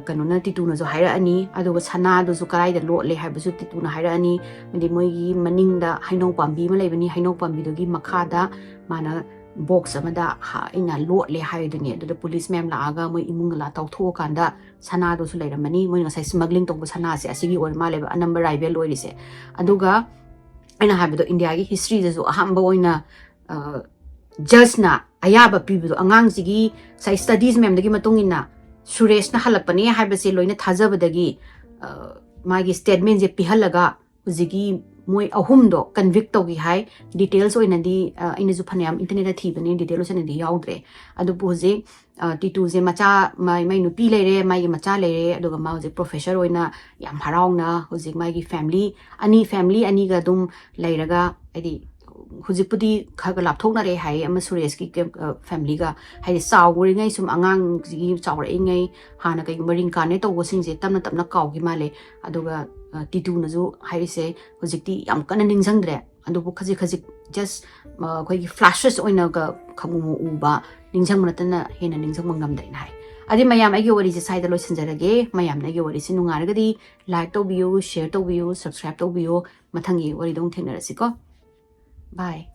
kanona Titu na jo haira ani aduga sana do su karai da lotle haibasu Titu na haira ani medi moi gi maning da hainau pambi ma leibani hainau pambi dogi makha da mana box amada ha ina lotle haidani aduda police mem la aga moi imung la tawtho kanda sana do su leiramani moi ngasai smuggling tawba sana se asigi or ma leba number rival oiri se aduga ina habido India gi history da su ahamba oina just na ayaba pibido angang sigi sai studies mem dagi matungina Suresh na halakpani haibase loina thajabadagi magi statement je pihalaga hujigi moi ahum do convict togi hai details oina di ina ju phanayam internet da thibani details oina di yaudre adu buje Titu je macha mai nupi leire mai macha leire aduga ma je professor oina yam harauna hujik mai gi family ani ga dum leiraga adi hujipudi khaga lapthokna re hai ama Suresh ki family ga hai sawri ngai sum angang gi chawra ngai hana kai maring kane to wasing je tamna kaw gi male aduga Titu na ju hai se hujikti yam kana ningjangdre adubu khaji just koi gi flashes oina ga khamu uba ningjang manatana hena ningjang mangam dai nai adi mayam ai gi wari je side lo sinjarage mayam na gi wari sin nungarga di like to view share to view subscribe to view mathangi wari dong thenarasi ko bye